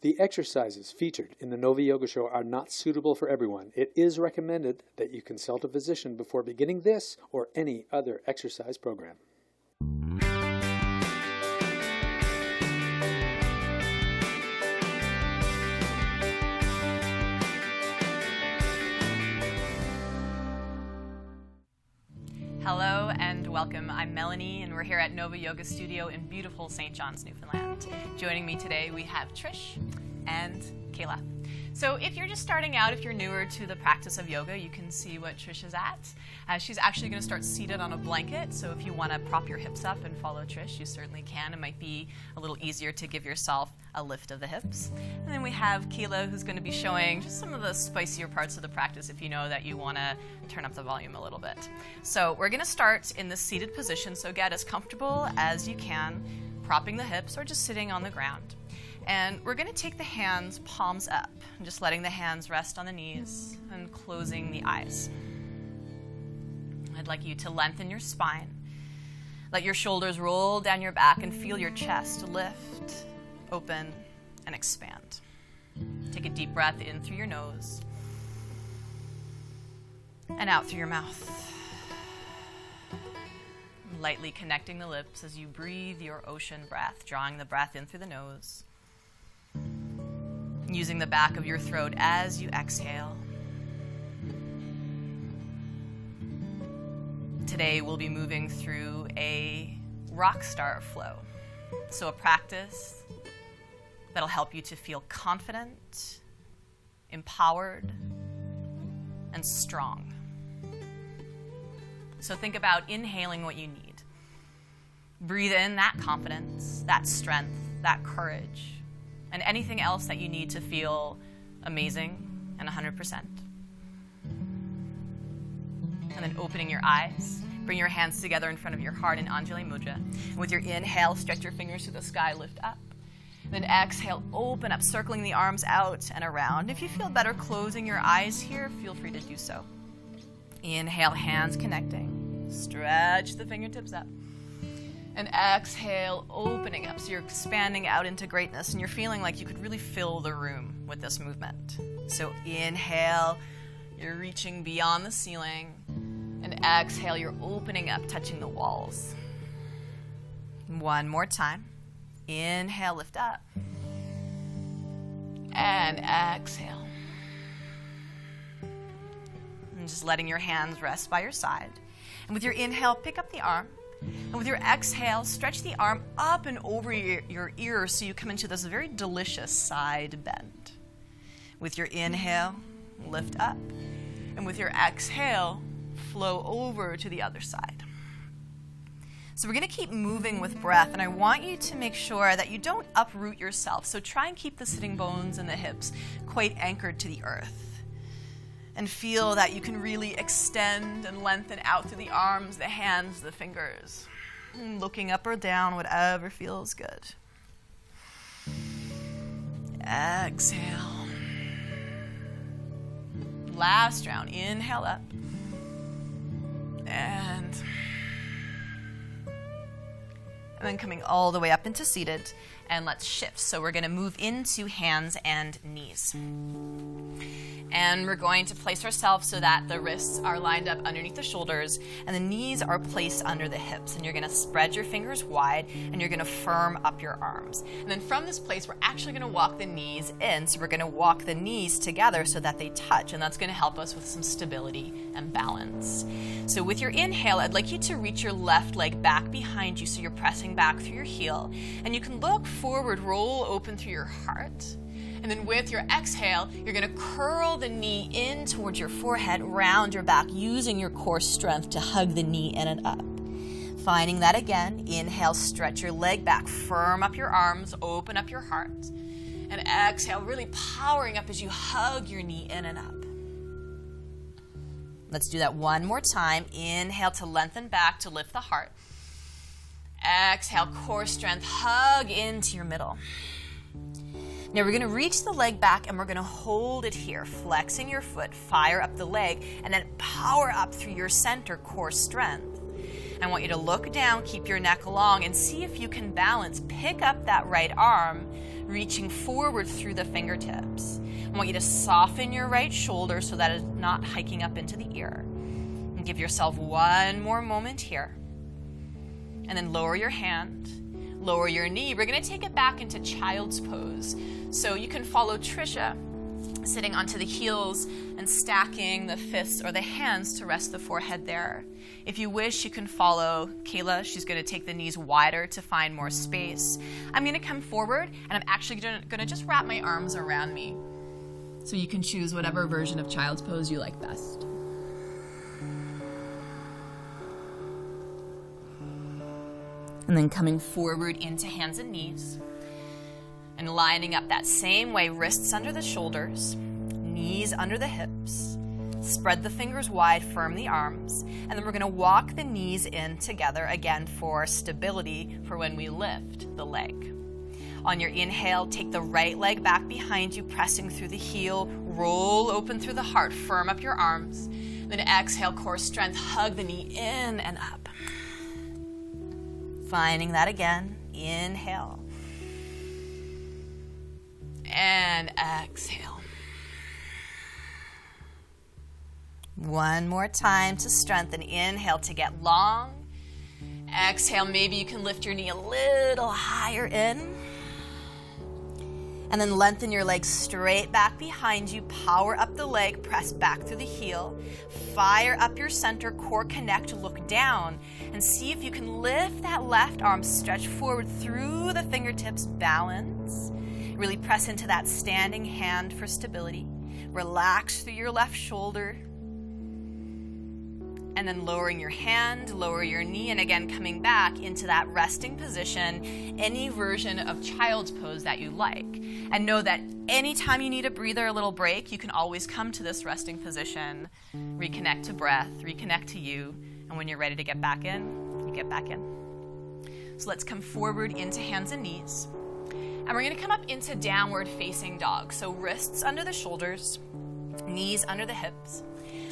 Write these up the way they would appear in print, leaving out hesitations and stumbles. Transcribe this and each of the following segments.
The exercises featured in the Nova Yoga Show are not suitable for everyone. It is recommended that you consult a physician before beginning this or any other exercise program. Hello and welcome. I'm Melanie and we're here at Nova Yoga Studio in beautiful St. John's, Newfoundland. Joining me today we have Trish and Kayla. So if you're just starting out, if you're newer to the practice of yoga, you can see what Trish is at. She's actually going to start seated on a blanket, so if you want to prop your hips up and follow Trish, you certainly can. It might be a little easier to give yourself a lift of the hips. And then we have Kayla, who's going to be showing just some of the spicier parts of the practice if you know that you want to turn up the volume a little bit. So we're going to start in the seated position, so get as comfortable as you can, propping the hips or just sitting on the ground. And we're going to take the hands palms up, and just letting the hands rest on the knees and closing the eyes. I'd like you to lengthen your spine. Let your shoulders roll down your back and feel your chest lift, open, and expand. Take a deep breath in through your nose and out through your mouth. Lightly connecting the lips as you breathe your ocean breath, drawing the breath in through the nose. Using the back of your throat as you exhale. Today we'll be moving through a Rockstar flow. So a practice that'll help you to feel confident, empowered, and strong. So think about inhaling what you need. Breathe in that confidence, that strength, that courage, and anything else that you need to feel amazing and 100%. And then opening your eyes, bring your hands together in front of your heart in Anjali Mudra. And with your inhale, stretch your fingers to the sky, lift up. Then exhale, open up, circling the arms out and around. If you feel better closing your eyes here, feel free to do so. Inhale, hands connecting. Stretch the fingertips up. And exhale, opening up. So you're expanding out into greatness and you're feeling like you could really fill the room with this movement. So inhale, you're reaching beyond the ceiling. And exhale, you're opening up, touching the walls. One more time. Inhale, lift up. And exhale. And just letting your hands rest by your side. And with your inhale, pick up the arm. And with your exhale, stretch the arm up and over your ears so you come into this very delicious side bend. With your inhale, lift up. And with your exhale, flow over to the other side. So we're going to keep moving with breath, and I want you to make sure that you don't uproot yourself. So try and keep the sitting bones and the hips quite anchored to the earth. And feel that you can really extend and lengthen out through the arms, the hands, the fingers. And looking up or down, whatever feels good. Exhale. Last round. Inhale up. And then coming all the way up into seated. And let's shift. So we're going to move into hands and knees. And we're going to place ourselves so that the wrists are lined up underneath the shoulders and the knees are placed under the hips. And you're going to spread your fingers wide and you're going to firm up your arms. And then from this place, we're actually going to walk the knees in. So we're going to walk the knees together so that they touch. And that's going to help us with some stability and balance. So with your inhale, I'd like you to reach your left leg back behind you so you're pressing back through your heel. And you can look forward, roll open through your heart. And then with your exhale, you're going to curl the knee in towards your forehead, round your back, using your core strength to hug the knee in and up. Finding that again, inhale, stretch your leg back, firm up your arms, open up your heart. And exhale, really powering up as you hug your knee in and up. Let's do that one more time. Inhale to lengthen back, to lift the heart. Exhale, core strength, hug into your middle. Now we're going to reach the leg back and we're going to hold it here, flexing your foot, fire up the leg, and then power up through your center core strength. And I want you to look down, keep your neck long, and see if you can balance. Pick up that right arm, reaching forward through the fingertips. I want you to soften your right shoulder so that it's not hiking up into the ear. And give yourself one more moment here. And then lower your hand, lower your knee. We're going to take it back into child's pose. So you can follow Trisha, sitting onto the heels and stacking the fists or the hands to rest the forehead there. If you wish, you can follow Kayla. She's going to take the knees wider to find more space. I'm going to come forward, and I'm actually going to just wrap my arms around me. So you can choose whatever version of child's pose you like best. And then coming forward into hands and knees. And lining up that same way, wrists under the shoulders, knees under the hips. Spread the fingers wide, firm the arms. And then we're going to walk the knees in together again for stability for when we lift the leg. On your inhale, take the right leg back behind you, pressing through the heel. Roll open through the heart, firm up your arms. Then exhale, core strength, hug the knee in and up. Finding that again. Inhale. And exhale. One more time to strengthen. Inhale to get long. Exhale, maybe you can lift your knee a little higher in. And then lengthen your leg straight back behind you. Power up the leg, press back through the heel. Fire up your center, core connect, look down. And see if you can lift that left arm, stretch forward through the fingertips, balance. Really press into that standing hand for stability. Relax through your left shoulder. And then lowering your hand, lower your knee, and again coming back into that resting position, any version of child's pose that you like. And know that anytime you need a breather, a little break, you can always come to this resting position, reconnect to breath, reconnect to you, and when you're ready to get back in, you get back in. So let's come forward into hands and knees. And we're going to come up into downward facing dog. So wrists under the shoulders, knees under the hips.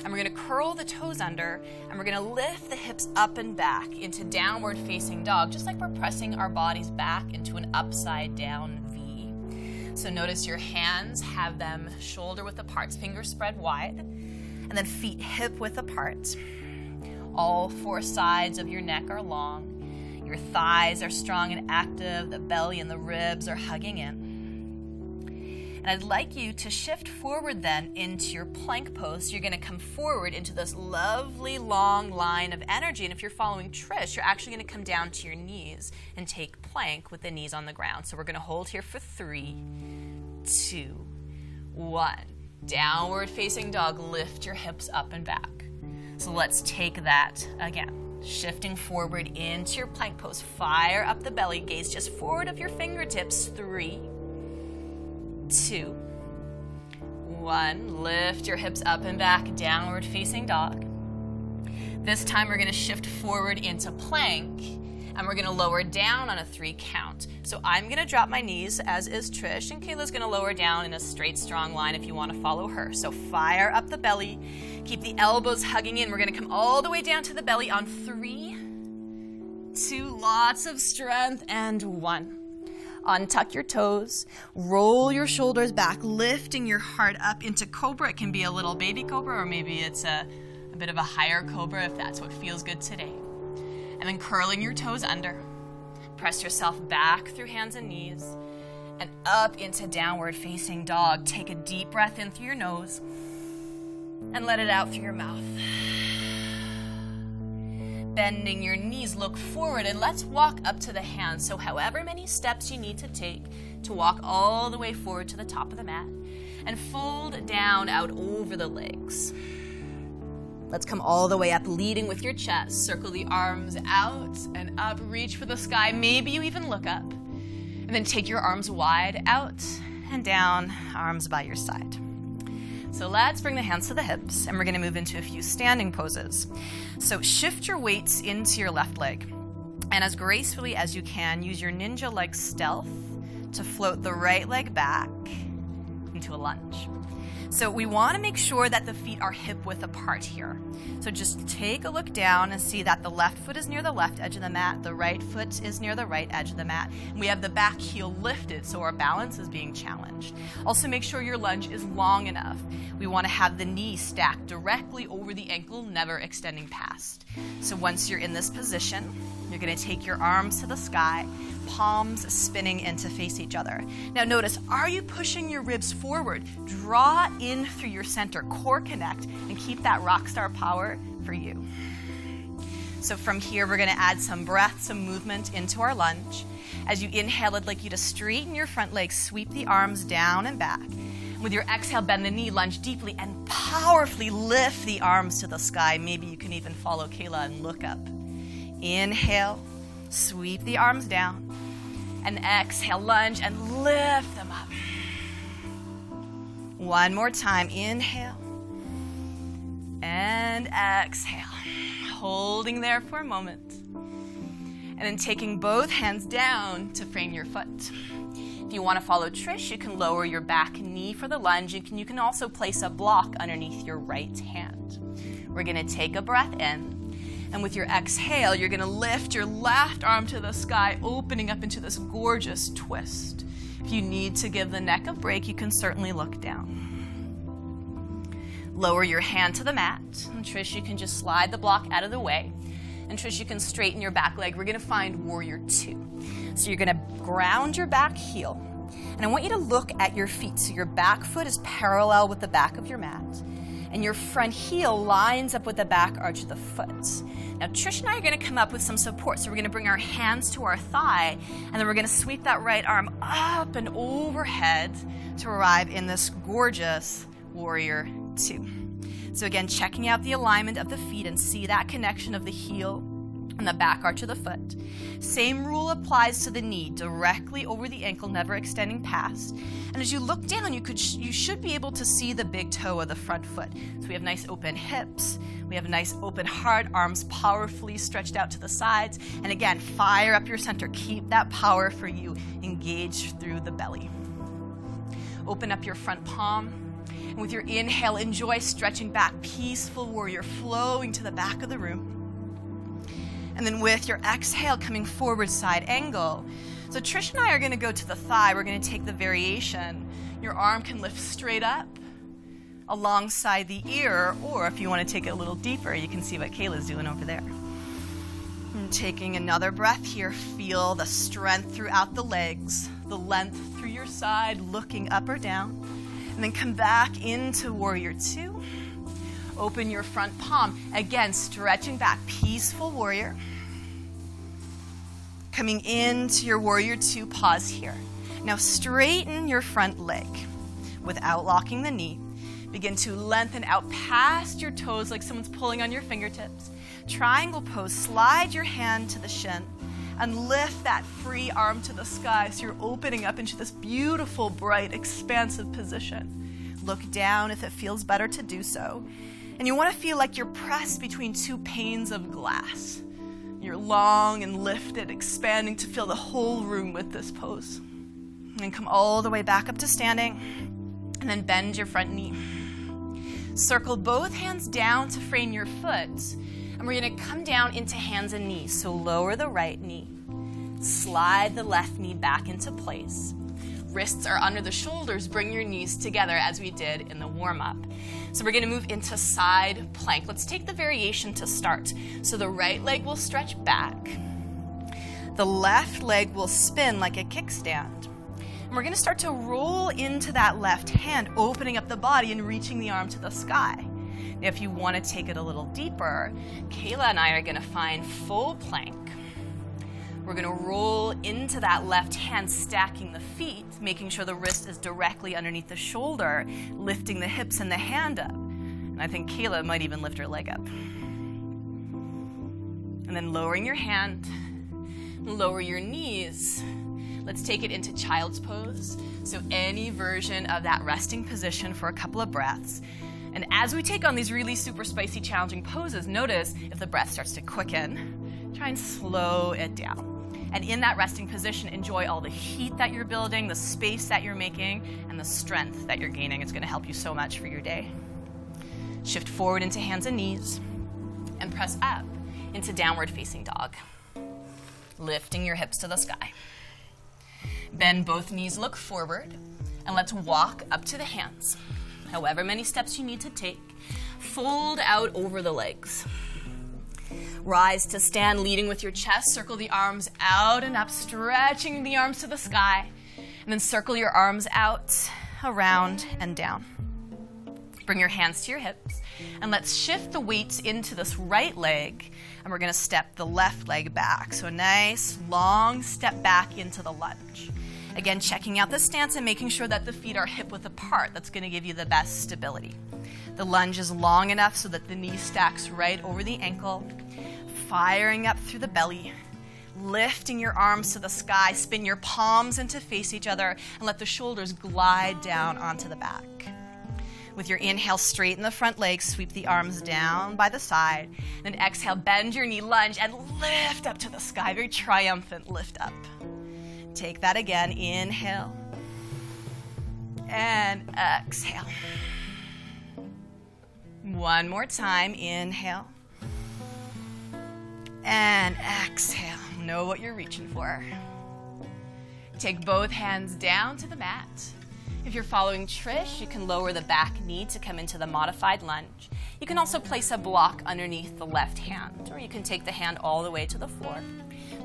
And we're going to curl the toes under, and we're going to lift the hips up and back into downward facing dog, just like we're pressing our bodies back into an upside down V. So notice your hands, have them shoulder width apart, fingers spread wide, and then feet hip width apart. All four sides of your neck are long. Your thighs are strong and active. The belly and the ribs are hugging in. And I'd like you to shift forward then into your plank pose. So you're going to come forward into this lovely long line of energy. And if you're following Trish, you're actually going to come down to your knees and take plank with the knees on the ground. So we're going to hold here for 3, 2, 1. Downward facing dog, lift your hips up and back. So let's take that again. Shifting forward into your plank pose. Fire up the belly, gaze just forward of your fingertips. 3, 2, 1. Lift your hips up and back, downward facing dog. This time we're going to shift forward into plank, and we're going to lower down on a 3 count. So I'm going to drop my knees, as is Trish, and Kayla's going to lower down in a straight, strong line if you want to follow her. So fire up the belly, keep the elbows hugging in. We're going to come all the way down to the belly on 3, 2, lots of strength, and 1. Untuck your toes, roll your shoulders back, lifting your heart up into cobra. It can be a little baby cobra, or maybe it's a bit of a higher cobra if that's what feels good today. And then curling your toes under. Press yourself back through hands and knees and up into downward facing dog. Take a deep breath in through your nose and let it out through your mouth. Bending your knees, look forward, and let's walk up to the hands. So however many steps you need to take to walk all the way forward to the top of the mat, and fold down out over the legs. Let's come all the way up, leading with your chest. Circle the arms out and up, reach for the sky. Maybe you even look up. And then take your arms wide out and down, arms by your side. So let's bring the hands to the hips, and we're going to move into a few standing poses. So shift your weights into your left leg, and as gracefully as you can, use your ninja leg stealth to float the right leg back into a lunge. So we want to make sure that the feet are hip width apart here. So just take a look down and see that the left foot is near the left edge of the mat, the right foot is near the right edge of the mat. And we have the back heel lifted, so our balance is being challenged. Also make sure your lunge is long enough. We want to have the knee stacked directly over the ankle, never extending past. So once you're in this position, you're going to take your arms to the sky, palms spinning in to face each other. Now notice, are you pushing your ribs forward? Draw in through your center, core connect, and keep that Rockstar power for you. So from here, we're going to add some breath, some movement into our lunge. As you inhale, I'd like you to straighten your front legs, sweep the arms down and back. With your exhale, bend the knee, lunge deeply, and powerfully lift the arms to the sky. Maybe you can even follow Kayla and look up. Inhale, sweep the arms down, and exhale, lunge, and lift them up. One more time, inhale, and exhale. Holding there for a moment. And then taking both hands down to frame your foot. If you want to follow Trish, you can lower your back knee for the lunge. You can also place a block underneath your right hand. We're going to take a breath in. And with your exhale, you're going to lift your left arm to the sky, opening up into this gorgeous twist. If you need to give the neck a break, you can certainly look down. Lower your hand to the mat. And Trish, you can just slide the block out of the way. And Trish, you can straighten your back leg. We're going to find Warrior 2. So you're going to ground your back heel. And I want you to look at your feet. So your back foot is parallel with the back of your mat. And your front heel lines up with the back arch of the foot. Now, Trish and I are going to come up with some support. So we're going to bring our hands to our thigh, and then we're going to sweep that right arm up and overhead to arrive in this gorgeous Warrior 2. So again, checking out the alignment of the feet and see that connection of the heel and the back arch of the foot. Same rule applies to the knee, directly over the ankle, never extending past. And as you look down, you should be able to see the big toe of the front foot. So we have nice open hips, we have a nice open heart, arms powerfully stretched out to the sides. And again, fire up your center, keep that power for you, engage through the belly. Open up your front palm. And with your inhale, enjoy stretching back, peaceful warrior, flowing to the back of the room. And then with your exhale, coming forward, side angle. So Trish and I are going to go to the thigh. We're going to take the variation. Your arm can lift straight up alongside the ear, or if you want to take it a little deeper, you can see what Kayla's doing over there. And taking another breath here, feel the strength throughout the legs, the length through your side, looking up or down. And then come back into Warrior 2. Open your front palm. Again, stretching back, peaceful warrior. Coming into your Warrior 2, pause here. Now straighten your front leg without locking the knee. Begin to lengthen out past your toes like someone's pulling on your fingertips. Triangle pose, slide your hand to the shin and lift that free arm to the sky so you're opening up into this beautiful, bright, expansive position. Look down if it feels better to do so. And you want to feel like you're pressed between two panes of glass. You're long and lifted, expanding to fill the whole room with this pose. And then come all the way back up to standing, and then bend your front knee. Circle both hands down to frame your foot, and we're going to come down into hands and knees. So lower the right knee, slide the left knee back into place. Wrists are under the shoulders, bring your knees together as we did in the warm-up. So we're going to move into side plank. Let's take the variation to start. So the right leg will stretch back. The left leg will spin like a kickstand. And we're going to start to roll into that left hand, opening up the body and reaching the arm to the sky. Now, if you want to take it a little deeper, Kayla and I are going to find full plank. We're going to roll into that left hand, stacking the feet, making sure the wrist is directly underneath the shoulder, lifting the hips and the hand up. And I think Kayla might even lift her leg up. And then lowering your hand, lower your knees. Let's take it into child's pose. So any version of that resting position for a couple of breaths. And as we take on these really super spicy, challenging poses, notice if the breath starts to quicken, try and slow it down. And in that resting position, enjoy all the heat that you're building, the space that you're making, and the strength that you're gaining. It's going to help you so much for your day. Shift forward into hands and knees, and press up into downward facing dog, lifting your hips to the sky. Bend both knees, look forward, and let's walk up to the hands. However many steps you need to take, fold out over the legs. Rise to stand, leading with your chest. Circle the arms out and up, stretching the arms to the sky. And then circle your arms out, around, and down. Bring your hands to your hips, and let's shift the weights into this right leg, and we're going to step the left leg back. So a nice long step back into the lunge. Again, checking out the stance and making sure that the feet are hip-width apart. That's going to give you the best stability. The lunge is long enough so that the knee stacks right over the ankle, firing up through the belly, lifting your arms to the sky, spin your palms in to face each other, and let the shoulders glide down onto the back. With your inhale, straighten the front leg, sweep the arms down by the side. Then exhale, bend your knee, lunge, and lift up to the sky. Very triumphant lift up. Take that again. Inhale. And exhale. One more time. Inhale. And exhale. Know what you're reaching for. Take both hands down to the mat. If you're following Trish, you can lower the back knee to come into the modified lunge. You can also place a block underneath the left hand, or you can take the hand all the way to the floor.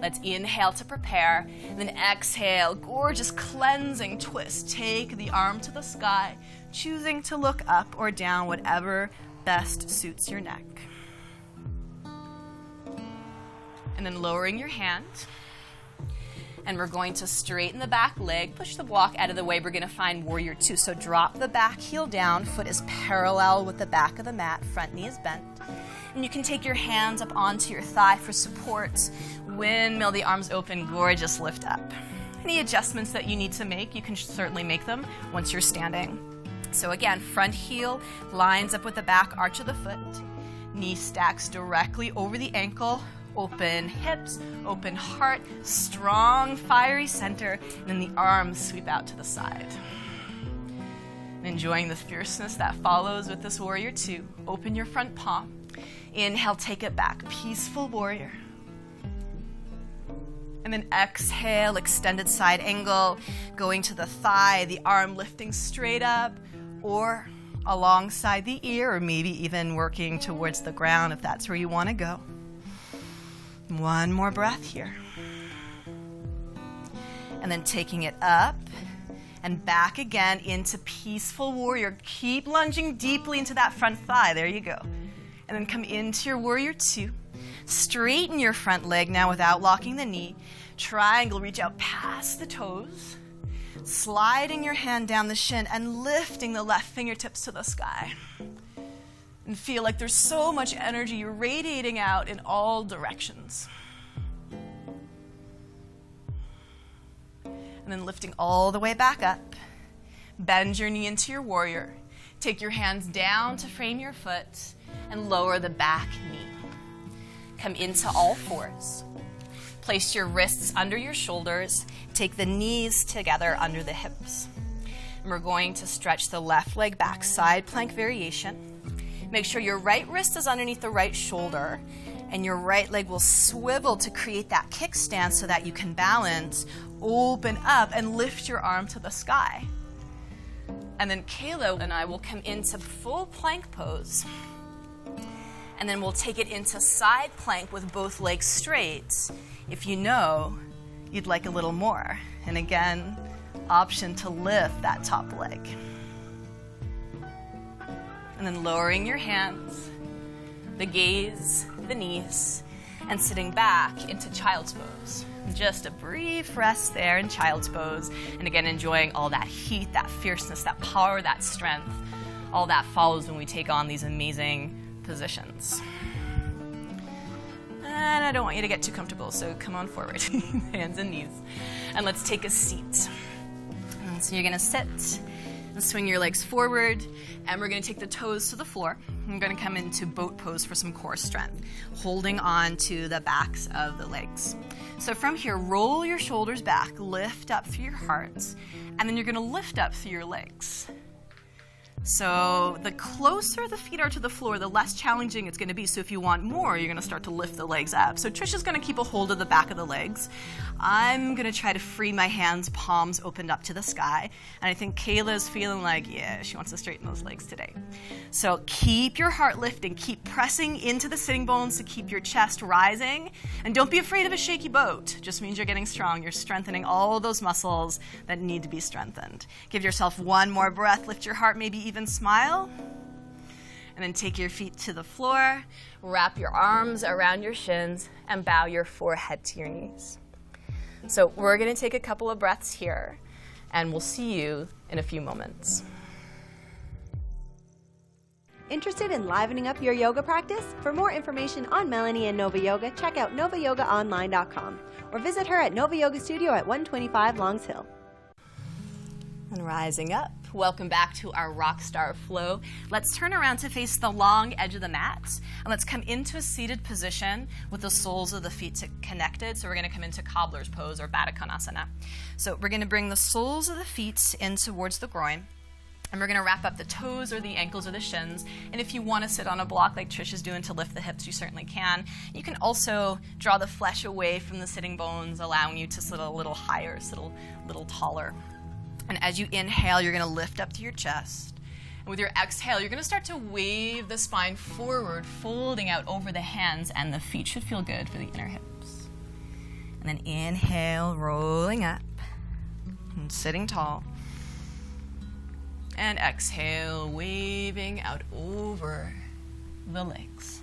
Let's inhale to prepare, and then exhale, gorgeous cleansing twist. Take the arm to the sky, choosing to look up or down, whatever best suits your neck. And then lowering your hand. And we're going to straighten the back leg, push the block out of the way. We're going to find warrior two. So drop the back heel down, foot is parallel with the back of the mat, front knee is bent. And you can take your hands up onto your thigh for support. Windmill the arms open, gorgeous lift up. Any adjustments that you need to make, you can certainly make them once you're standing. So again, front heel lines up with the back arch of the foot. Knee stacks directly over the ankle. Open hips, open heart, strong, fiery center, and then the arms sweep out to the side. And enjoying the fierceness that follows with this warrior two. Open your front palm. Inhale, take it back, peaceful warrior. And then exhale, extended side angle, going to the thigh, the arm lifting straight up, or alongside the ear, or maybe even working towards the ground if that's where you want to go. One more breath here. And then taking it up and back again into peaceful warrior. Keep lunging deeply into that front thigh. There you go. And then come into your warrior two. Straighten your front leg now without locking the knee. Triangle, reach out past the toes. Sliding your hand down the shin and lifting the left fingertips to the sky. And feel like there's so much energy radiating out in all directions. And then lifting all the way back up. Bend your knee into your warrior. Take your hands down to frame your foot and lower the back knee. Come into all fours. Place your wrists under your shoulders. Take the knees together under the hips. And we're going to stretch the left leg back, side plank variation. Make sure your right wrist is underneath the right shoulder and your right leg will swivel to create that kickstand so that you can balance, open up, and lift your arm to the sky. And then Kayla and I will come into full plank pose. And then we'll take it into side plank with both legs straight if you know you'd like a little more. And again, option to lift that top leg. And then lowering your hands, the gaze, the knees, and sitting back into child's pose. Just a brief rest there in child's pose. And again, enjoying all that heat, that fierceness, that power, that strength. All that follows when we take on these amazing positions. And I don't want you to get too comfortable, so come on forward, hands and knees. And let's take a seat. And so you're gonna sit And swing your legs forward, and we're going to take the toes to the floor. I'm going to come into boat pose for some core strength, holding on to the backs of the legs. So from here, roll your shoulders back, lift up through your heart, and then you're going to lift up through your legs. So the closer the feet are to the floor, the less challenging it's going to be. So if you want more, you're going to start to lift the legs up. So Trish is going to keep a hold of the back of the legs. I'm going to try to free my hands, palms opened up to the sky. And I think Kayla's feeling like, yeah, she wants to straighten those legs today. So keep your heart lifting. Keep pressing into the sitting bones to keep your chest rising. And don't be afraid of a shaky boat. Just means you're getting strong. You're strengthening all those muscles that need to be strengthened. Give yourself one more breath. Lift your heart, maybe even smile. And then take your feet to the floor. Wrap your arms around your shins and bow your forehead to your knees. So we're going to take a couple of breaths here, and we'll see you in a few moments. Interested in livening up your yoga practice? For more information on Melanie and Nova Yoga, check out novayogaonline.com or visit her at Nova Yoga Studio at 125 Longs Hill. And rising up, welcome back to our Rockstar flow. Let's turn around to face the long edge of the mat, and let's come into a seated position with the soles of the feet connected. So we're going to come into cobbler's pose or Baddha Konasana. So we're going to bring the soles of the feet in towards the groin, and we're going to wrap up the toes or the ankles or the shins. And if you want to sit on a block like Trish is doing to lift the hips, you certainly can. You can also draw the flesh away from the sitting bones, allowing you to sit a little higher, sit a little taller. And as you inhale, you're going to lift up to your chest. And with your exhale, you're going to start to wave the spine forward, folding out over the hands, and the feet should feel good for the inner hips. And then inhale, rolling up and sitting tall. And exhale, waving out over the legs.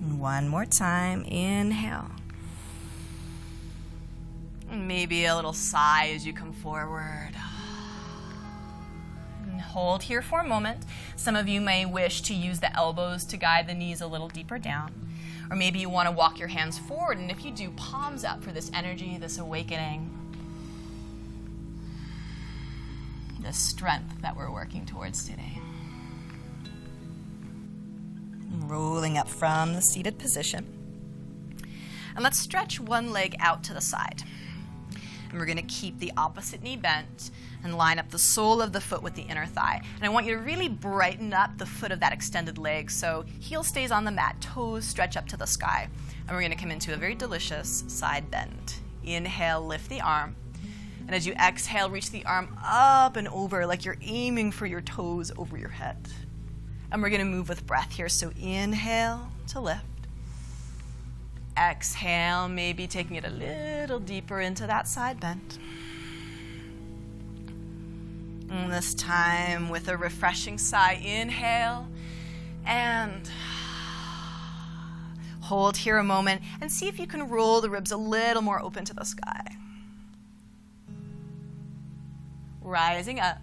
And one more time, inhale. Maybe a little sigh as you come forward. And hold here for a moment. Some of you may wish to use the elbows to guide the knees a little deeper down. Or maybe you want to walk your hands forward, and if you do, palms up for this energy, this awakening, this strength that we're working towards today. Rolling up from the seated position. And let's stretch one leg out to the side. And we're going to keep the opposite knee bent and line up the sole of the foot with the inner thigh. And I want you to really brighten up the foot of that extended leg. So heel stays on the mat, toes stretch up to the sky. And we're going to come into a very delicious side bend. Inhale, lift the arm. And as you exhale, reach the arm up and over like you're aiming for your toes over your head. And we're going to move with breath here. So inhale to lift. Exhale, maybe taking it a little deeper into that side bend. And this time with a refreshing sigh, inhale and hold here a moment and see if you can roll the ribs a little more open to the sky. Rising up.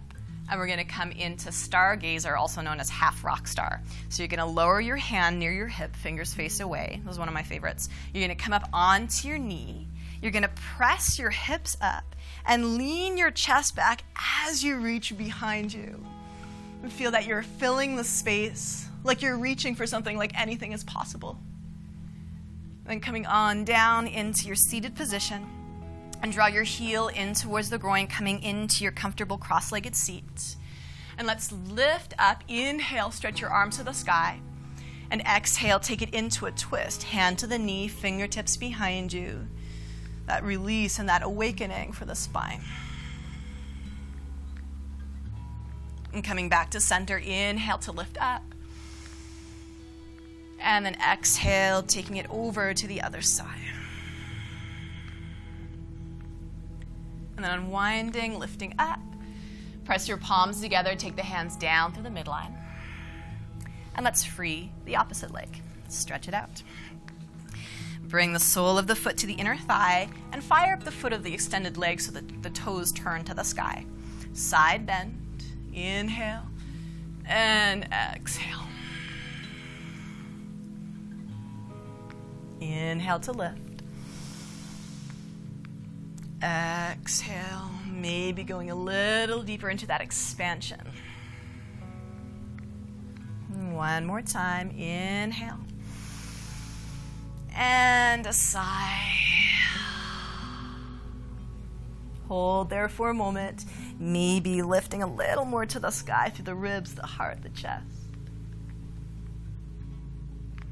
And we're going to come into Stargazer, also known as half Rockstar. So you're going to lower your hand near your hip, fingers face away. That was one of my favorites. You're going to come up onto your knee. You're going to press your hips up and lean your chest back as you reach behind you. And feel that you're filling the space, like you're reaching for something, like anything is possible. Then coming on down into your seated position. And draw your heel in towards the groin, coming into your comfortable cross-legged seat. And let's lift up. Inhale, stretch your arms to the sky. And exhale, take it into a twist. Hand to the knee, fingertips behind you. That release and that awakening for the spine. And coming back to center, inhale to lift up. And then exhale, taking it over to the other side. And then unwinding, lifting up. Press your palms together, take the hands down through the midline. And let's free the opposite leg. Stretch it out. Bring the sole of the foot to the inner thigh and fire up the foot of the extended leg so that the toes turn to the sky. Side bend, inhale, and exhale. Inhale to lift. exhale, maybe going a little deeper into that expansion. One more time, inhale. And a sigh. Hold there for a moment, maybe lifting a little more to the sky through the ribs, the heart, the chest.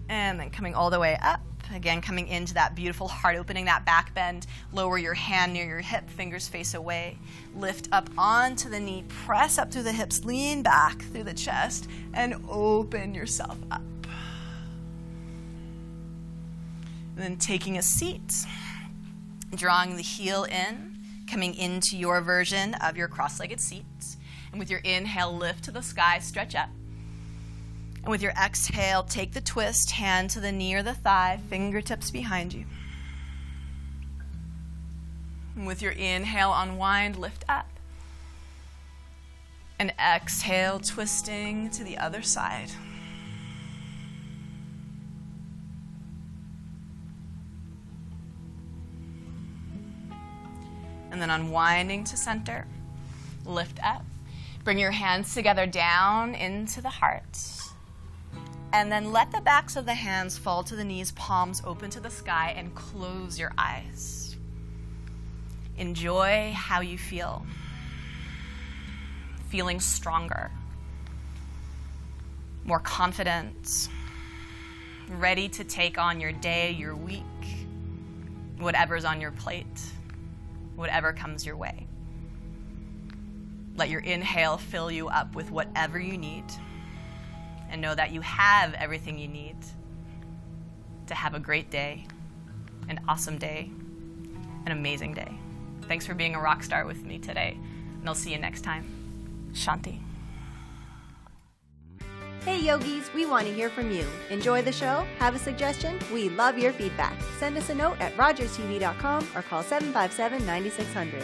And then coming all the way up. Again, coming into that beautiful heart opening, that back bend. Lower your hand near your hip, fingers face away. Lift up onto the knee, press up through the hips, lean back through the chest, and open yourself up. And then taking a seat, drawing the heel in, coming into your version of your cross-legged seat. And with your inhale, lift to the sky, stretch up. And with your exhale, take the twist, hand to the knee or the thigh, fingertips behind you. And with your inhale, unwind, lift up. And exhale, twisting to the other side. And then unwinding to center, lift up. Bring your hands together down into the heart. And then let the backs of the hands fall to the knees, palms open to the sky, and close your eyes. Enjoy how you feel. Feeling stronger, more confident, ready to take on your day, your week, whatever's on your plate, whatever comes your way. Let your inhale fill you up with whatever you need. And know that you have everything you need to have a great day, an awesome day, an amazing day. Thanks for being a rock star with me today, and I'll see you next time. Shanti. Hey yogis, we want to hear from you. Enjoy the show? Have a suggestion? We love your feedback. Send us a note at rogerstv.com or call 757-9600.